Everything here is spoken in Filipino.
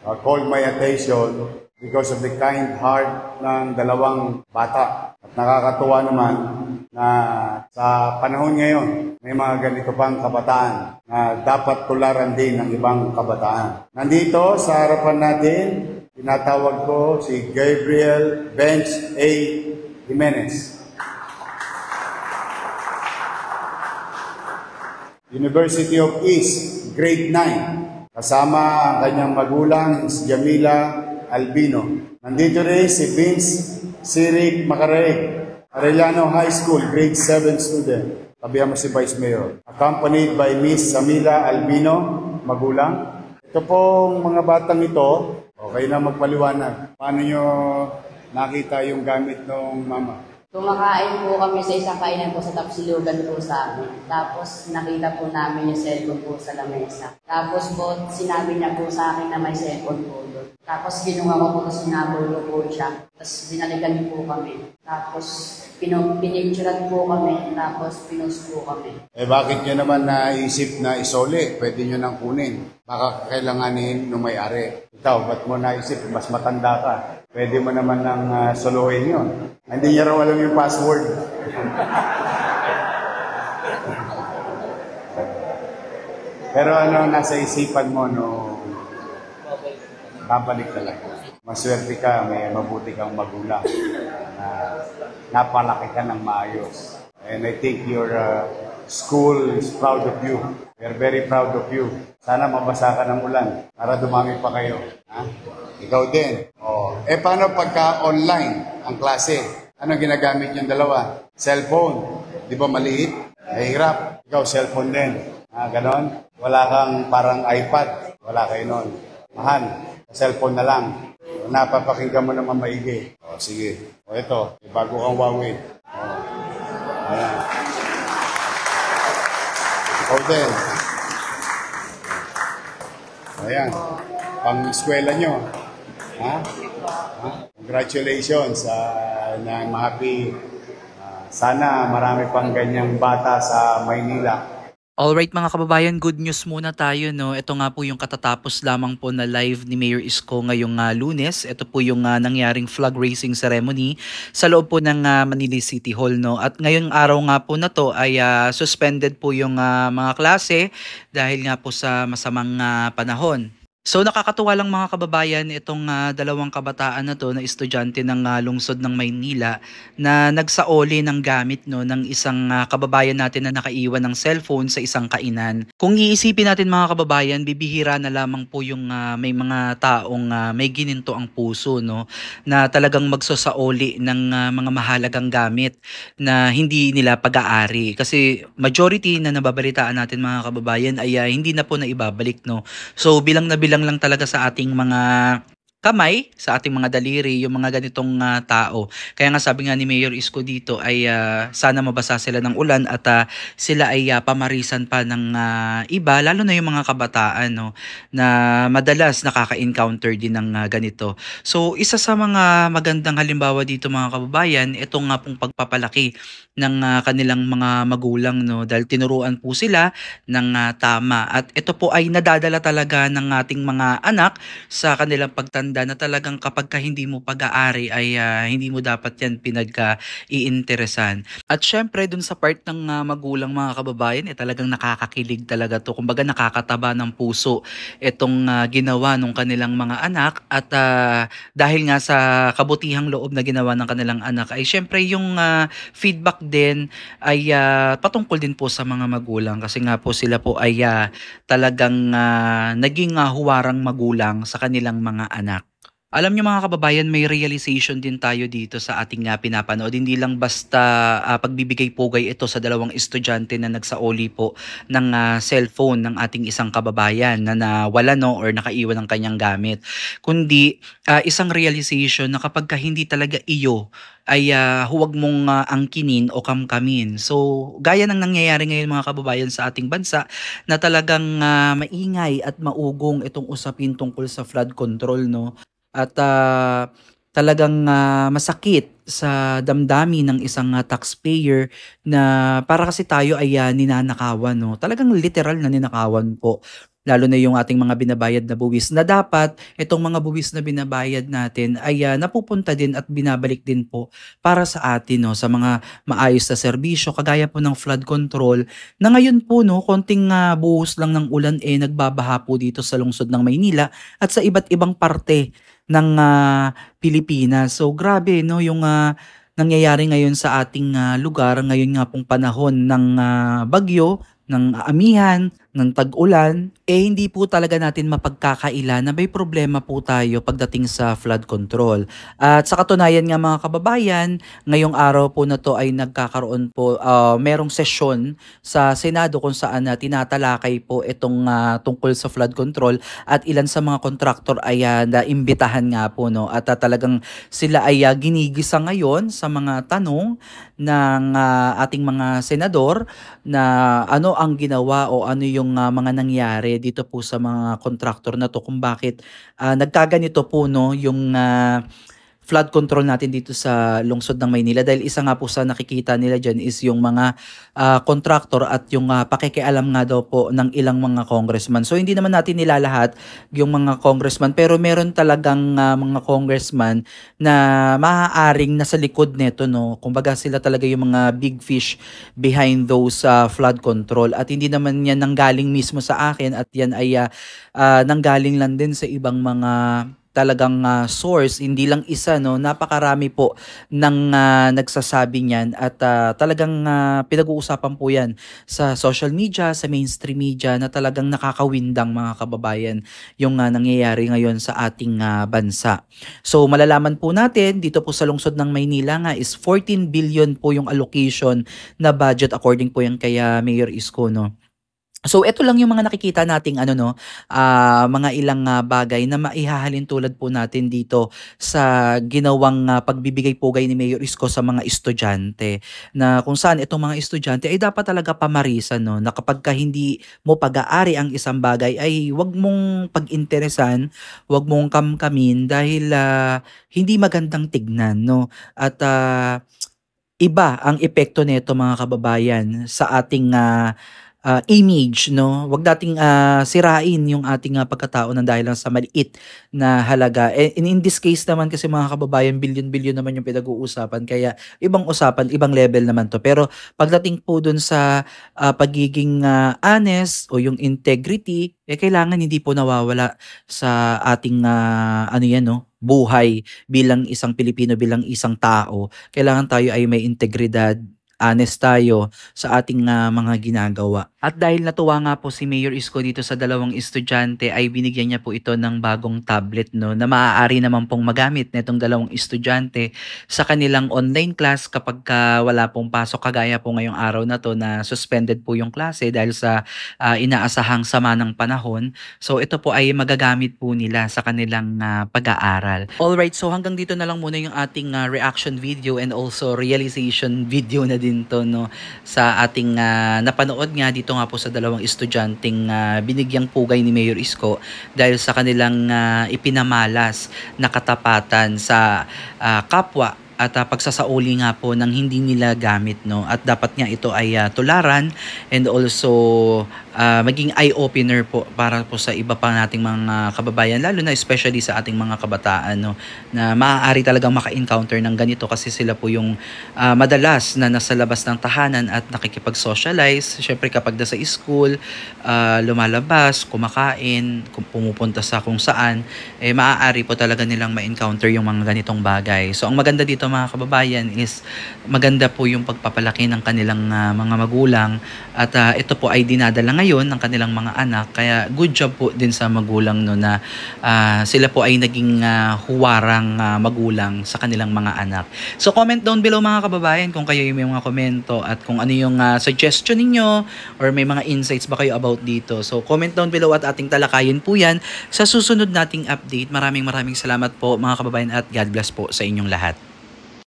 called my attention because of the kind heart ng dalawang bata. At nakakatuwa naman na sa panahon ngayon, may mga ganito pang kabataan na dapat tularan din ng ibang kabataan. Nandito sa harapan natin, tinatawag ko si Gabriel Benz A. Jimenez. University of East, grade 9. Kasama ang kanyang magulang, si Jamila Albino. Nandito rin si Vince Sirik Macareg, Arellano High School, grade 7 student. Tabihan mo si Vice Mayor. Accompanied by Miss Samila Albino, magulang. Ito pong mga batang ito, okay na magpaliwanag. Paano nyo nakita yung gamit ng mama? Kumakain po kami sa isang kainan po sa tapsilugan po sa amin. Tapos nakita po namin yung cellphone po sa lamesa. Tapos po sinabi niya po sa akin na may cellphone po doon. Tapos ginawa ko po, tapos sinabol ko po siya. Tapos binalikan po kami. Tapos pinicturean po kami. Tapos pinost po kami. Bakit nyo naman naisip na isole? Pwede nyo nang kunin. Baka kailanganin ng may-ari. Ikaw, ba't mo naisip? Mas matanda ka. Pwede mo naman nang solohin yun. Hindi niya raw alam yung password. Pero ano nasa isipan mo no babalik talaga. Maswerte ka, may mabuti kang magulang na napalaki ka ng maayos. And I think your school is proud of you. We're very proud of you. Sana mabasa ka ng ulan para dumami pa kayo. Ha? Ikaw din. Paano pagka online ang klase? Ano ginagamit yung dalawa? Cellphone. Di ba maliit? Mahirap. Ikaw, cellphone din. Ganon? Wala kang parang iPad. Wala kayo nun. Mahal. Cellphone na lang. Napapakinggan mo naman maigi. Sige. Ito. Bago kang Huawei. Ayan. Ikaw din. Ayan. Pang-eskwela nyo. Congratulations. I'm happy. Sana marami pang ganyang bata sa Maynila. Alright mga kababayan, good news muna tayo, no. Ito nga po yung katatapos lamang po na live ni Mayor Isko ngayong Lunes. Ito po yung nangyaring flag raising ceremony sa loob po ng Manila City Hall, no. At ngayong araw nga po na to ay suspended po yung mga klase dahil nga po sa masamang panahon. So nakakatuwa lang mga kababayan itong dalawang kabataan na to na estudyante ng lungsod ng Maynila na nagsaoli ng gamit no ng isang kababayan natin na nakaiwan ng cellphone sa isang kainan. Kung iisipin natin mga kababayan, bibihira na lamang po yung may mga taong may gininto ang puso no na talagang magsasaoli ng mga mahalagang gamit na hindi nila pag-aari. Kasi majority na nababalitaan natin mga kababayan ay hindi na po na ibabalik no. So bilang lang talaga sa ating mga kamay, sa ating mga daliri, yung mga ganitong tao. Kaya nga sabi nga ni Mayor Isko dito ay sana mabasa sila ng ulan at sila ay pamarisan pa ng iba, lalo na yung mga kabataan no, na madalas nakaka-encounter din ng ganito. So isa sa mga magandang halimbawa dito mga kababayan, itong nga pong pagpapalaki ng kanilang mga magulang no, dahil tinuruan po sila ng tama. At ito po ay nadadala talaga ng ating mga anak sa kanilang pagtanda na talagang kapag ka hindi mo pag-aari ay hindi mo dapat yan pinag-iinteresan. At syempre dun sa part ng magulang mga kababayan, talagang nakakakilig talaga to. Kumbaga nakakataba ng puso itong ginawa ng kanilang mga anak. At dahil nga sa kabutihang loob na ginawa ng kanilang anak ay syempre yung feedback din ay patungkol din po sa mga magulang. Kasi nga po sila po ay talagang naging huwarang magulang sa kanilang mga anak. Alam niyo mga kababayan, may realization din tayo dito sa ating pinapanood. Hindi lang basta pagbibigay pugay ito sa dalawang estudyante na nagsaoli po ng cellphone ng ating isang kababayan na nawala no or nakaiwan ng kanyang gamit. Kundi isang realization na kapag ka hindi talaga iyo ay huwag mong angkinin o kamkamin. So gaya ng nangyayari ngayon mga kababayan sa ating bansa na talagang maingay at maugong itong usapin tungkol sa flood control no. At talagang masakit sa damdamin ng isang taxpayer na para kasi tayo ay ninanakawan no. Talagang literal na ninakawan po lalo na yung ating mga binabayad na buwis na dapat itong mga buwis na binabayad natin ay napupunta din at binabalik din po para sa atin, no, sa mga maayos na serbisyo kagaya po ng flood control na ngayon po, no, konting buhos lang ng ulan nagbabaha po dito sa lungsod ng Maynila at sa iba't ibang parte ng Pilipinas. So grabe, no, yung nangyayari ngayon sa ating lugar ngayon nga pong panahon ng bagyo, ng amihan, ng tag-ulan, hindi po talaga natin mapagkakaila na may problema po tayo pagdating sa flood control. At sa katunayan nga mga kababayan, ngayong araw po na to ay nagkakaroon po, merong sesyon sa Senado kung saan tinatalakay po itong tungkol sa flood control at ilan sa mga kontraktor ay naimbitahan nga po, no, at talagang sila ay ginigisa ngayon sa mga tanong ng ating mga senador na ano ang ginawa o ano yung mga nangyari dito po sa mga kontraktor na to kung bakit nagkaganito po, no, yung flood control natin dito sa lungsod ng Maynila dahil isa nga po sa nakikita nila dyan is yung mga kontraktor at yung pakikialam nga daw po ng ilang mga congressman. So hindi naman natin nilalahat yung mga congressman pero meron talagang mga congressman na maaaring nasa likod nito, no. Kumbaga sila talaga yung mga big fish behind those flood control at hindi naman yan nanggaling mismo sa akin at yan ay nanggaling lang din sa ibang mga talagang source, hindi lang isa, no, napakarami po ng nagsasabi niyan at talagang pinag-uusapan po yan sa social media, sa mainstream media na talagang nakakawindang mga kababayan yung nangyayari ngayon sa ating bansa. So malalaman po natin dito po sa lungsod ng Maynila nga is 14 billion po yung allocation na budget according po yan kay Mayor Isko, no. So ito lang yung mga nakikita nating mga ilang bagay na maihahalin tulad po natin dito sa ginawang pagbibigay pugay ni Mayor Isko sa mga estudyante na kung saan itong mga estudyante ay dapat talaga pamarisan, no, na kapag hindi mo pag-aari ang isang bagay ay wag mong pag-interesan, wag mong kamkamin dahil hindi magandang tignan, no, at iba ang epekto nito mga kababayan sa ating image, no? Wag dating sirain yung ating pagkatao ng dahil lang sa maliit na halaga. In this case naman kasi mga kababayan, billion-billion naman yung pinag-uusapan. Kaya ibang usapan, ibang level naman to. Pero pagdating po dun sa pagiging honest o yung integrity, kailangan hindi po nawawala sa ating buhay bilang isang Pilipino, bilang isang tao. Kailangan tayo ay may integridad, honest tayo sa ating mga ginagawa. At dahil natuwa nga po si Mayor Isko dito sa dalawang estudyante ay binigyan niya po ito ng bagong tablet, no, na maaari naman pong magamit nitong dalawang estudyante sa kanilang online class kapag wala pong pasok kagaya po ngayong araw na to na suspended po yung klase dahil sa inaasahang sama ng panahon. So ito po ay magagamit po nila sa kanilang pag-aaral. Alright, so hanggang dito na lang muna yung ating reaction video and also realization video na din to, no, sa ating napanood nga dito nga po sa dalawang estudyanteng binigyang pugay ni Mayor Isko dahil sa kanilang ipinamalas na katapatan sa kapwa at pagsasauli nga po ng hindi nila gamit, no, at dapat nga ito ay tularan and also maging eye-opener po para po sa iba pa nating mga kababayan lalo na especially sa ating mga kabataan, no, na maaari talagang maka-encounter ng ganito kasi sila po yung madalas na nasa labas ng tahanan at nakikipag-socialize. Syempre kapag nasa school, lumalabas, kumakain, pumupunta sa kung saan, maaari po talaga nilang ma-encounter yung mga ganitong bagay. So ang maganda dito mga kababayan is maganda po yung pagpapalaki ng kanilang mga magulang at ito po ay dinadala ngayon ng kanilang mga anak kaya good job po din sa magulang, no, na sila po ay naging huwarang magulang sa kanilang mga anak. So comment down below mga kababayan kung kayo may mga komento at kung ano yung suggestion ninyo or may mga insights ba kayo about dito. So comment down below at ating talakayin po yan sa susunod nating update. Maraming salamat po mga kababayan at God bless po sa inyong lahat.